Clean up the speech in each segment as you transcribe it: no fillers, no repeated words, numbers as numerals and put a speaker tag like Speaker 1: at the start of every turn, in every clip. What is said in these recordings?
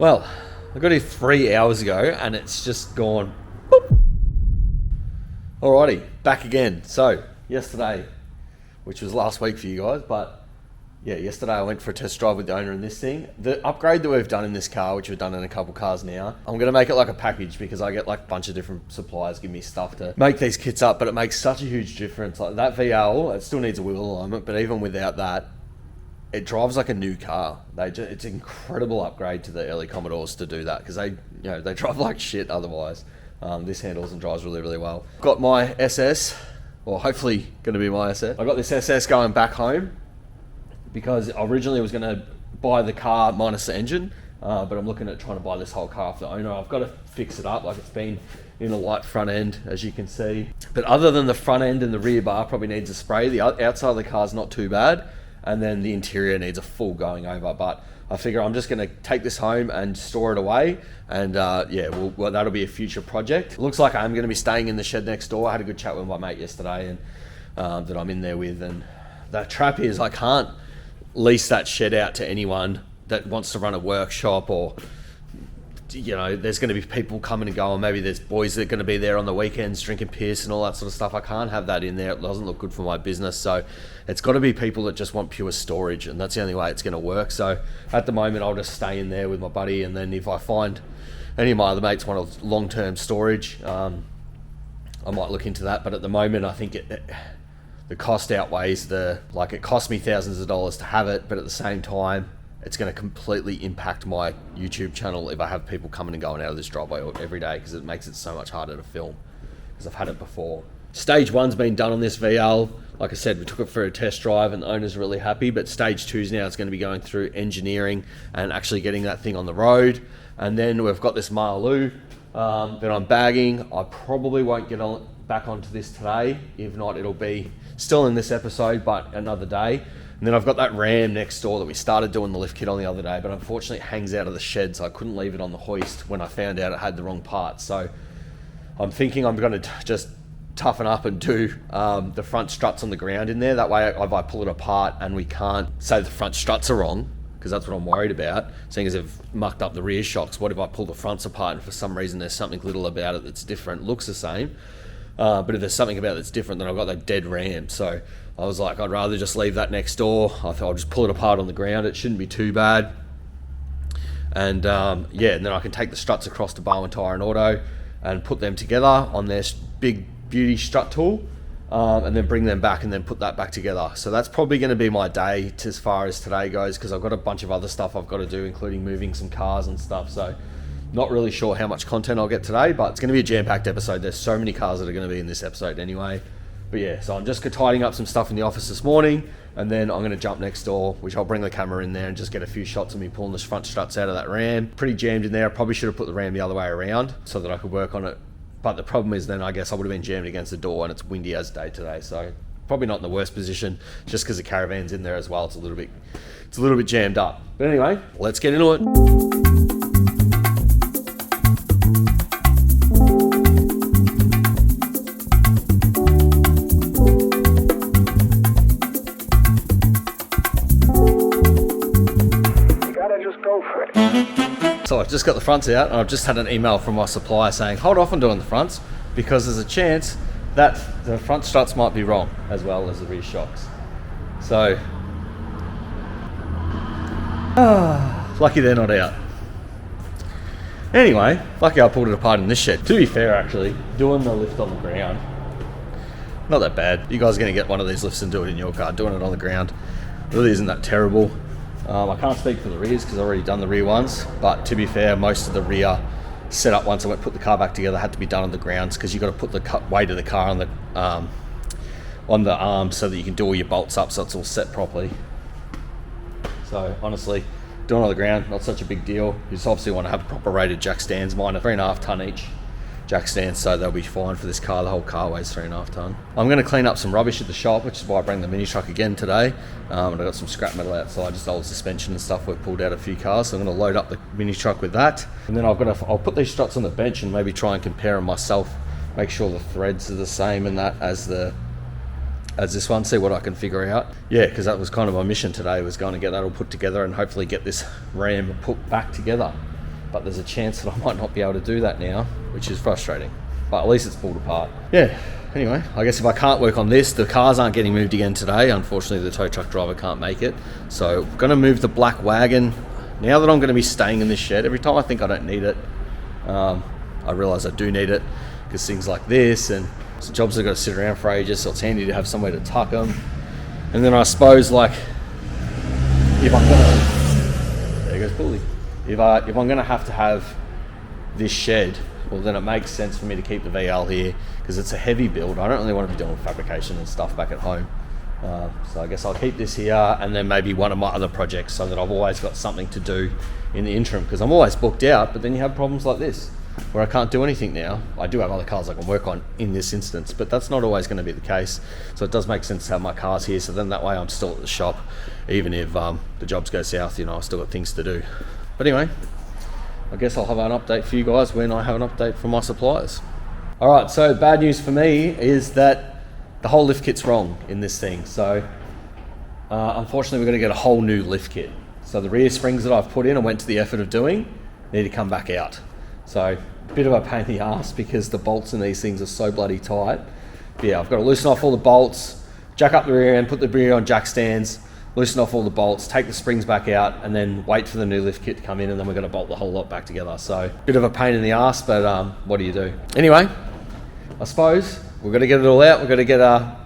Speaker 1: Well, I got here 3 hours ago and it's just gone boop. Alrighty, back again. So, yesterday, which was last week for you guys, but yeah, yesterday I went for a test drive with the owner in this thing. The upgrade that we've done in this car, which we've done in a couple cars now, I'm going to make it like a package because I get like a bunch of different suppliers give me stuff to make these kits up, but it makes such a huge difference. Like that VL, it still needs a wheel alignment, but even without that, it drives like a new car. It's an incredible upgrade to the early Commodores to do that because they drive like shit otherwise. This handles and drives really, really well. Got my SS, or hopefully going to be my SS. I got this SS going back home because I originally was going to buy the car minus the engine, but I'm looking at trying to buy this whole car off the owner. I've got to fix it up, like it's been in a light front end, as you can see. But other than the front end and the rear bar probably needs a spray, the outside of the car is not too bad. And then the interior needs a full going over, but I figure I'm just going to take this home and store it away, and well, that'll be a future project. It looks like I'm going to be staying in the shed next door. I had a good chat with my mate yesterday, and that I'm in there with, and the trap is I can't lease that shed out to anyone that wants to run a workshop, or there's going to be people coming and going. Maybe there's boys that are going to be there on the weekends drinking piss and all that sort of stuff. I can't have that in there. It doesn't look good for my business. So it's got to be people that just want pure storage, and that's the only way it's going to work. So at the moment, I'll just stay in there with my buddy, and then if I find any of my other mates want a long-term storage, I might look into that. But at the moment, I think the cost outweighs it cost me thousands of dollars to have it, but at the same time, it's going to completely impact my YouTube channel if I have people coming and going out of this driveway every day, because it makes it so much harder to film because I've had it before. Stage 1's been done on this VL. Like I said, we took it for a test drive and the owner's really happy, but stage 2's now is going to be going through engineering and actually getting that thing on the road. And then we've got this Marloo that I'm bagging. I probably won't get back onto this today. If not, it'll be still in this episode, but another day. And then I've got that Ram next door that we started doing the lift kit on the other day, but unfortunately it hangs out of the shed, so I couldn't leave it on the hoist when I found out it had the wrong parts. So I'm thinking I'm going to just toughen up and do the front struts on the ground in there. That way, if I pull it apart and we can't say the front struts are wrong, because that's what I'm worried about, seeing as they've mucked up the rear shocks. What if I pull the fronts apart and for some reason there's something little about it that's different, looks the same, but if there's something about it that's different, then I've got that dead Ram. So I was like, I'd rather just leave that next door. I thought I'll just pull it apart on the ground. It shouldn't be too bad. And and then I can take the struts across to Bowen Tire and Auto and put them together on their big beauty strut tool, and then bring them back and then put that back together. So that's probably going to be my day as far as today goes, because I've got a bunch of other stuff I've got to do, including moving some cars and stuff. So not really sure how much content I'll get today, but it's going to be a jam-packed episode. There's so many cars that are going to be in this episode anyway. But yeah, so I'm just tidying up some stuff in the office this morning, and then I'm going to jump next door, which I'll bring the camera in there and just get a few shots of me pulling the front struts out of that Ram. Pretty jammed in there. I probably should have put the Ram the other way around so that I could work on it. But the problem is then I guess I would have been jammed against the door, and it's windy as day today. So probably not in the worst position, just because the caravan's in there as well. It's a little bit jammed up. But anyway, let's get into it. So I've just got the fronts out, and I've just had an email from my supplier saying hold off on doing the fronts because there's a chance that the front struts might be wrong as well as the rear shocks. So lucky they're not out. Anyway, lucky I pulled it apart in this shed. To be fair, actually, doing the lift on the ground, not that bad. You guys are going to get one of these lifts and do it in your car. Doing it on the ground really isn't that terrible. I can't speak for the rears because I've already done the rear ones, but to be fair, most of the rear setup once I put the car back together had to be done on the grounds, because you've got to put the weight of the car on the arms so that you can do all your bolts up so it's all set properly. So honestly, doing it on the ground, not such a big deal. You just obviously want to have proper rated jack stands. Mine are 3.5 ton each jack stands, so they'll be fine for this car. The whole car weighs 3.5 ton. I'm going to clean up some rubbish at the shop, which is why I bring the mini truck again today. And I've got some scrap metal outside, just old suspension and stuff. We've pulled out a few cars, so I'm going to load up the mini truck with that. And then I'll put these struts on the bench and maybe try and compare them myself, make sure the threads are the same and that as this one, see what I can figure out. Yeah, because that was kind of my mission today, was going to get that all put together and hopefully get this Ram put back together. but there's a chance that I might not be able to do that now, which is frustrating. But at least it's pulled apart. Yeah, anyway, I guess if I can't work on this, the cars aren't getting moved again today. Unfortunately, the tow truck driver can't make it. So I'm going to move the black wagon. Now that I'm going to be staying in this shed, every time I think I don't need it, I realise I do need it, because things like this and some jobs have got to sit around for ages, so it's handy to have somewhere to tuck them. And then I suppose, like, if I'm going to... There goes Bully. If I'm going to have this shed, well, then it makes sense for me to keep the VL here, because it's a heavy build. I don't really want to be doing fabrication and stuff back at home. So I guess I'll keep this here, and then maybe one of my other projects, so that I've always got something to do in the interim, because I'm always booked out. But then you have problems like this, where I can't do anything now. I do have other cars I can work on in this instance, but that's not always going to be the case. So it does make sense to have my cars here, so then that way I'm still at the shop, even if the jobs go south, you know, I've still got things to do. But anyway, I guess I'll have an update for you guys when I have an update from my suppliers. All right, so bad news for me is that the whole lift kit's wrong in this thing. So unfortunately, we're going to get a whole new lift kit. So the rear springs that I've put in and went to the effort of doing need to come back out. So a bit of a pain in the ass, because the bolts in these things are so bloody tight. But yeah, I've got to loosen off all the bolts, jack up the rear end, put the rear on jack stands, loosen off all the bolts, take the springs back out, and then wait for the new lift kit to come in, and then we're going to bolt the whole lot back together. So bit of a pain in the ass, but what do you do? Anyway, I suppose we're going to get it all out. We're going to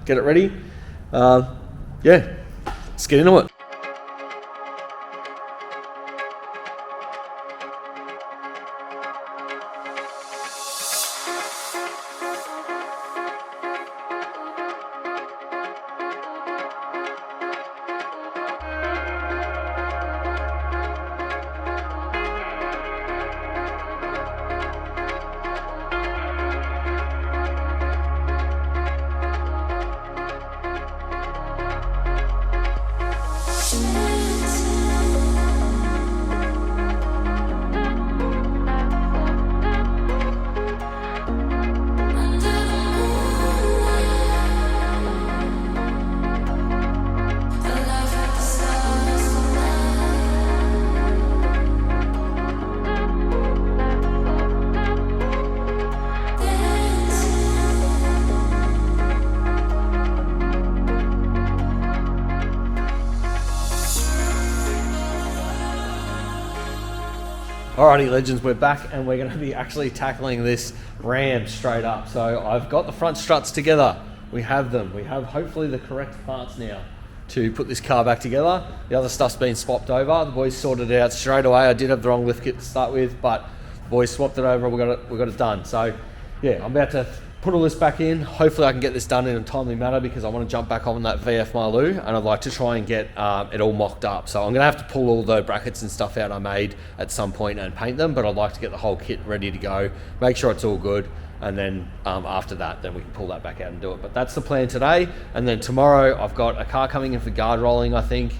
Speaker 1: get it ready. Yeah, let's get into it. Alrighty legends, we're back and we're going to be actually tackling this Ram straight up. So I've got the front struts together. We have them. We have hopefully the correct parts now to put this car back together. The other stuff's been swapped over. The boys sorted it out straight away. I did have the wrong lift kit to start with, but the boys swapped it over. We got it done. So yeah, I'm about to put all this back in. Hopefully I can get this done in a timely manner, because I want to jump back on that VF Marlou, and I'd like to try and get it all mocked up. So I'm going to have to pull all the brackets and stuff out I made at some point and paint them, but I'd like to get the whole kit ready to go, make sure it's all good, and then after that, then we can pull that back out and do it. But that's the plan today. And then tomorrow I've got a car coming in for guard rolling, I think,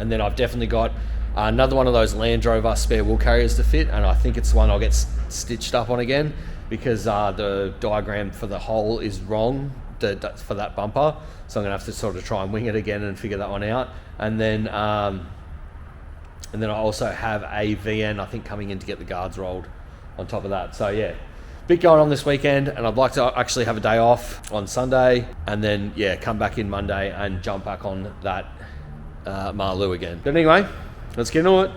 Speaker 1: and then I've definitely got another one of those Land Rover spare wheel carriers to fit, and I think it's the one I'll get stitched up on again, because the diagram for the hole is wrong for that bumper. So I'm gonna have to sort of try and wing it again and figure that one out. And then I also have a VN, I think, coming in to get the guards rolled on top of that. So yeah, bit going on this weekend, and I'd like to actually have a day off on Sunday, and then yeah, come back in Monday and jump back on that Marlou again. But anyway, let's get into it.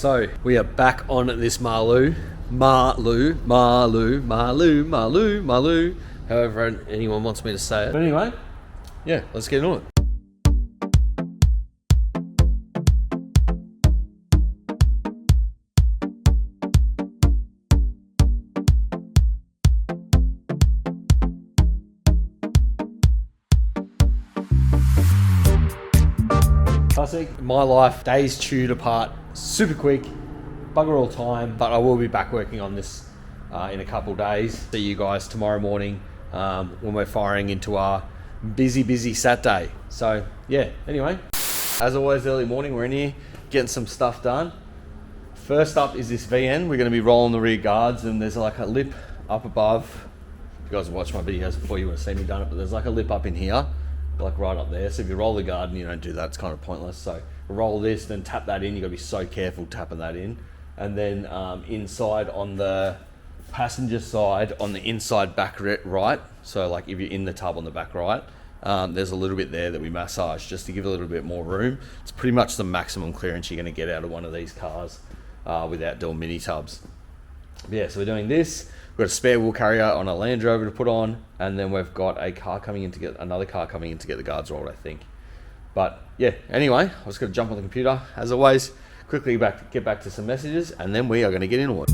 Speaker 1: So we are back on this Marloo, however anyone wants me to say it. But anyway, yeah, let's get on it. Classic. My life, days chewed apart super quick, bugger all time, but I will be back working on this in a couple days. See you guys tomorrow morning when we're firing into our busy Saturday. So yeah, anyway, as always, early morning, we're in here getting some stuff done. First up is this VN. We're going to be rolling the rear guards, and there's like a lip up above. If you guys have watched my videos before, you would have seen me done it, but there's like a lip up in here, like right up there. So if you roll the guard and you don't do that, it's kind of pointless. So roll this, then tap that in. You got to be so careful tapping that in. And then inside on the passenger side, on the inside back right, so like if you're in the tub on the back right, there's a little bit there that we massage just to give a little bit more room. It's pretty much the maximum clearance you're going to get out of one of these cars without doing mini tubs. But yeah, so we're doing this. We've got a spare wheel carrier on a Land Rover to put on, and then we've got a car coming in to get another car coming in to get the guards rolled, I think. But yeah, anyway, I was going to jump on the computer as always, quickly get back to some messages, and then we are going to get into it.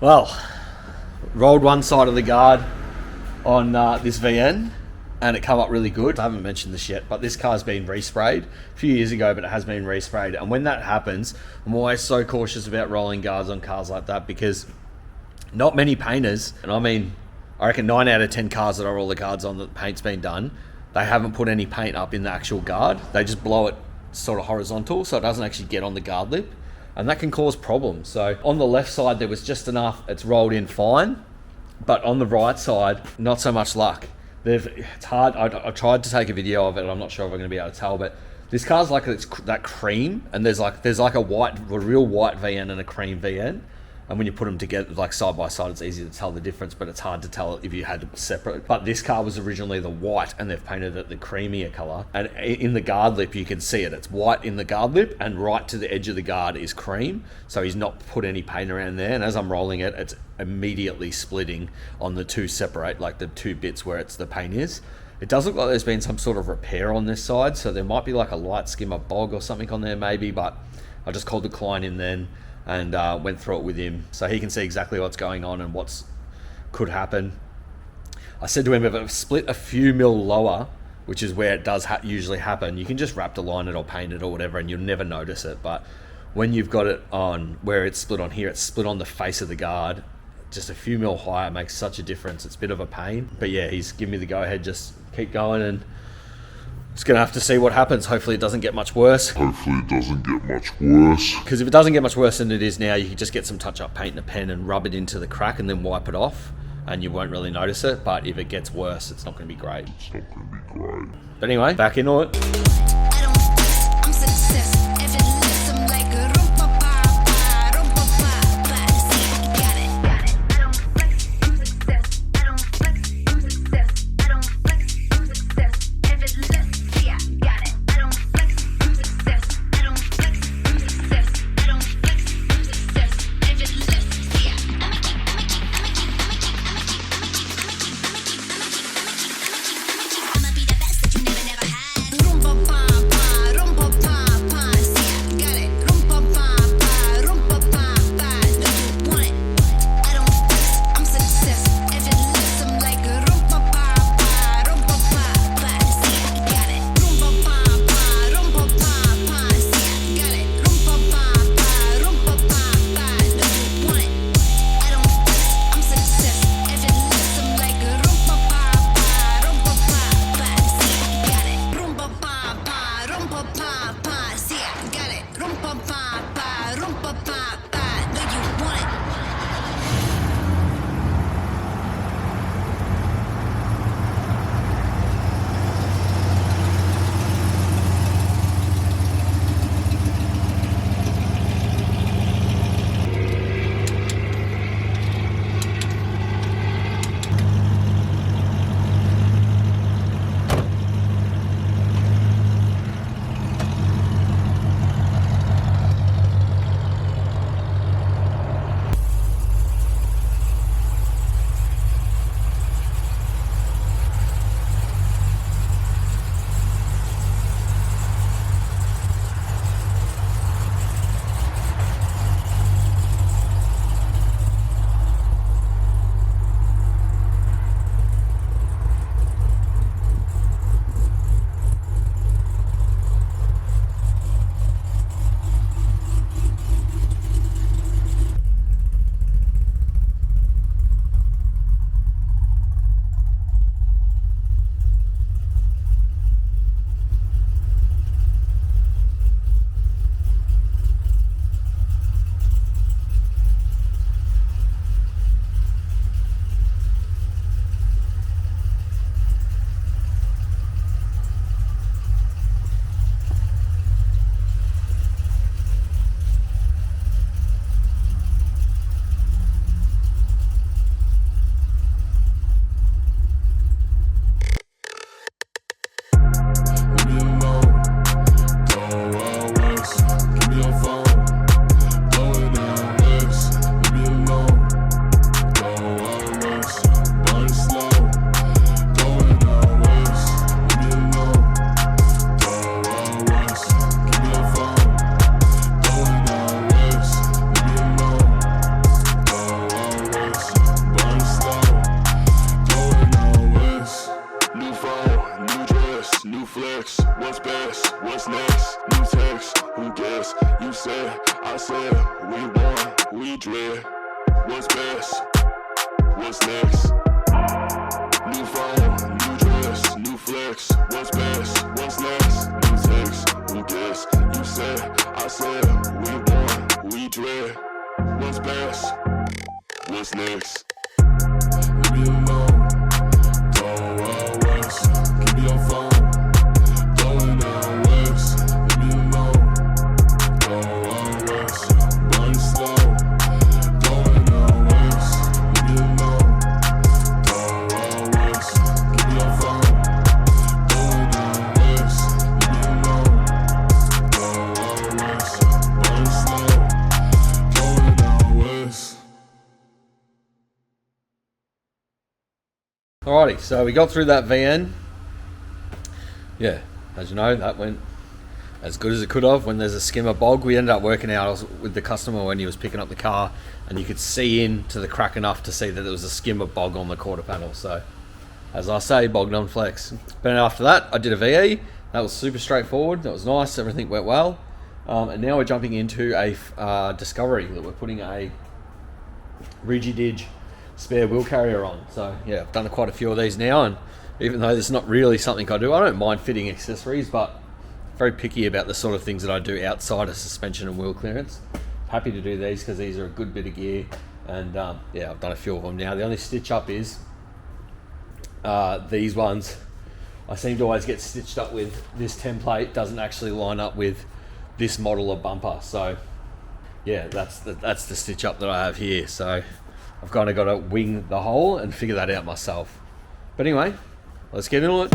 Speaker 1: Well, rolled one side of the guard on this VN, and it come up really good. I haven't mentioned this yet, but this car's been resprayed a few years ago, but it has been resprayed. And when that happens, I'm always so cautious about rolling guards on cars like that, because not many painters, and I mean, I reckon 9 out of 10 cars that I roll the guards on that the paint's been done, they haven't put any paint up in the actual guard. They just blow it sort of horizontal, so it doesn't actually get on the guard lip, and that can cause problems. So on the left side, there was just enough, it's rolled in fine, but on the right side, not so much luck. It's hard. I tried to take a video of it. I'm not sure if I'm going to be able to tell, but this car's like that cream, and there's like a real white VN and a cream VN, and when you put them together like side by side, it's easy to tell the difference, but it's hard to tell if you had to separate. But this car was originally the white, and they've painted it the creamier color, and in the guard lip you can see it. It's white in the guard lip, and right to the edge of the guard is cream, so he's not put any paint around there, and as I'm rolling it, it's immediately splitting on the two separate, like the two bits where the paint is. It does look like there's been some sort of repair on this side, so there might be like a light skimmer bog or something on there maybe, but I just called the client in then and went through it with him so he can see exactly what's going on and what's could happen. I said to him, if it split a few mil lower, which is where it does usually happen, you can just Raptor-line it or paint it or whatever and you'll never notice it. But when you've got it on where it's split on here, it's split on the face of the guard, just a few mil higher makes such a difference. It's a bit of a pain, but yeah, he's given me the go ahead, just keep going, and just gonna have to see what happens. Hopefully it doesn't get much worse. Because if it doesn't get much worse than it is now, you can just get some touch-up paint and a pen and rub it into the crack and then wipe it off. and you won't really notice it, but if it gets worse, it's not going to be great. But anyway, back into it. Alrighty, so we got through that VN. Yeah, as you know, that went as good as it could have. When there's a skimmer bog, we ended up working out with the customer when he was picking up the car, and you could see into the crack enough to see that there was a skimmer bog on the quarter panel. So, as I say, bogged on flex. But after that, I did a VE. That was super straightforward. That was nice. Everything went well. And now we're jumping into a discovery that we're putting a Rijidij spare wheel carrier on. So yeah, I've done quite a few of these now, and even though this is not really something I do, I don't mind fitting accessories, but very picky about the sort of things that I do outside of suspension and wheel clearance. Happy to do these because these are a good bit of gear, And yeah, I've done a few of them now. The only stitch up is these ones. I seem to always get stitched up with this template doesn't actually line up with this model of bumper. So yeah, that's the stitch up that I have here. So I've kind of got to wing the hole and figure that out myself. But anyway, let's get into it.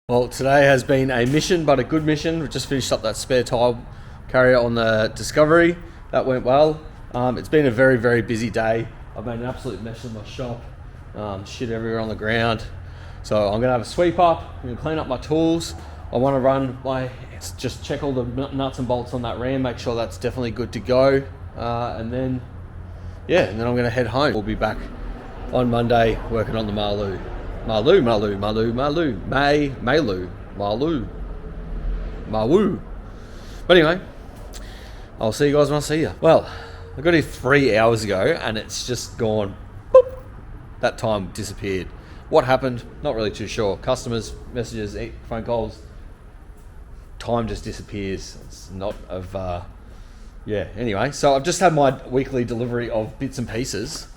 Speaker 1: Well, today has been a mission, but a good mission. We just finished up that spare tire carrier on the Discovery. That went well. It's been a very, very busy day. I've made an absolute mess of my shop. Shit everywhere on the ground. So I'm gonna have a sweep up. I'm gonna clean up my tools. I want to run just check all the nuts and bolts on that ram, make sure that's definitely good to go. And then I'm gonna head home. We'll be back on Monday working on the Malu. But anyway, I'll see you guys when I see you. Well, I got here 3 hours ago and it's just gone, boop. That time disappeared. What happened? Not really too sure. Customers, messages, phone calls, time just disappears. It's not of, anyway. So I've just had my weekly delivery of bits and pieces,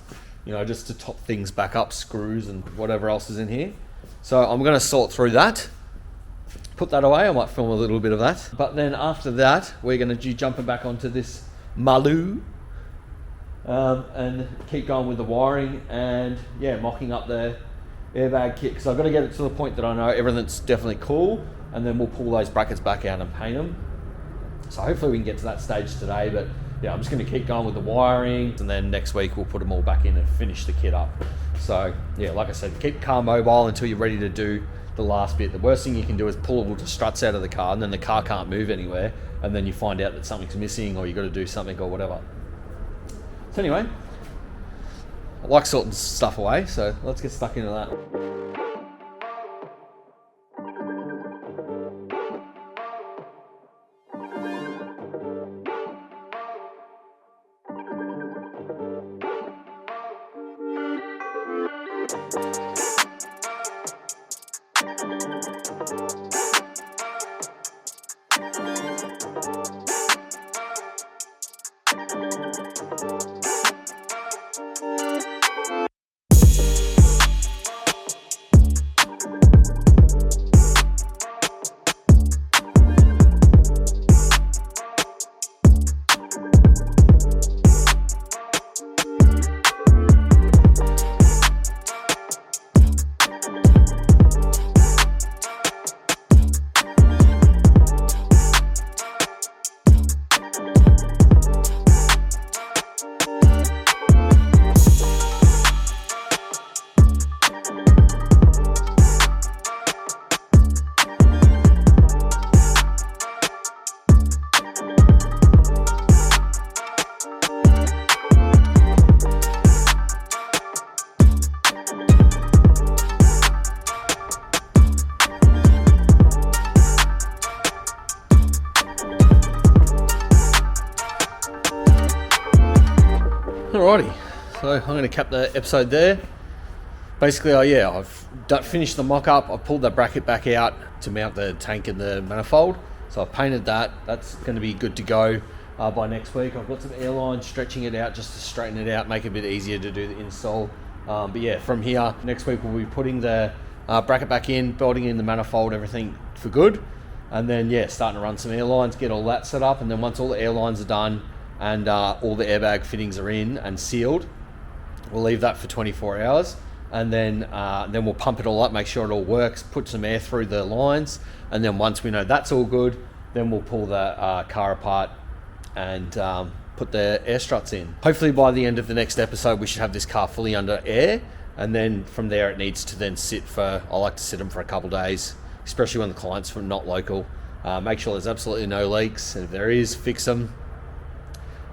Speaker 1: just to top things back up, screws and whatever else is in here. So I'm going to sort through that, put that away. I might film a little bit of that. But then after that, we're going to be jumping back onto this Malu and keep going with the wiring and mocking up the airbag kit, because I've got to get it to the point that I know everything's definitely cool, and then we'll pull those brackets back out and paint them. So hopefully we can get to that stage today, but yeah, I'm just going to keep going with the wiring, and then next week we'll put them all back in and finish the kit up. So yeah, like I said, keep the car mobile until you're ready to do the last bit. The worst thing you can do is pull all the struts out of the car, and then the car can't move anywhere, and then you find out that something's missing or you got to do something or whatever. So anyway, I like sorting stuff away, so let's get stuck into that. Alrighty, so I'm going to cap the episode there. Basically, I've finished the mock-up. I've pulled the bracket back out to mount the tank and the manifold. So I've painted that. That's going to be good to go by next week. I've got some airlines, stretching it out just to straighten it out, make it a bit easier to do the install. But yeah, from here, next week we'll be putting the bracket back in, bolting in the manifold, everything for good. And then, yeah, starting to run some airlines, get all that set up. And then once all the airlines are done and all the airbag fittings are in and sealed, we'll leave that for 24 hours. And then we'll pump it all up, make sure it all works, put some air through the lines. And then once we know that's all good, then we'll pull the car apart and put the air struts in. Hopefully by the end of the next episode, we should have this car fully under air. And then from there, it needs to then sit for, I like to sit them for a couple of days, especially when the client's from not local. Make sure there's absolutely no leaks. And if there is, fix them.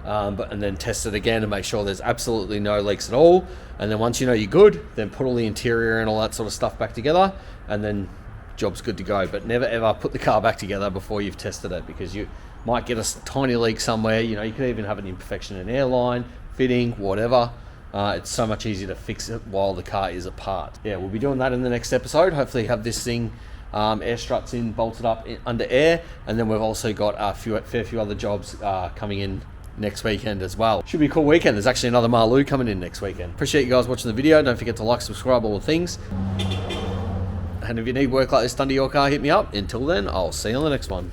Speaker 1: And then test it again and make sure there's absolutely no leaks at all. And then once you know you're good, then put all the interior and all that sort of stuff back together, and then job's good to go. But never ever put the car back together before you've tested it, because you might get a tiny leak somewhere. You know, you could even have an imperfection in airline, fitting, whatever. It's so much easier to fix it while the car is apart. Yeah, we'll be doing that in the next episode. Hopefully have this thing air struts in, bolted up under air, and then we've also got a fair few other jobs coming in next weekend as well. Should be a cool weekend. There's actually another Marloo coming in next weekend. Appreciate you guys watching the video. Don't forget to like, subscribe, all the things. And if you need work like this done to your car, hit me up. Until then, I'll see you on the next one.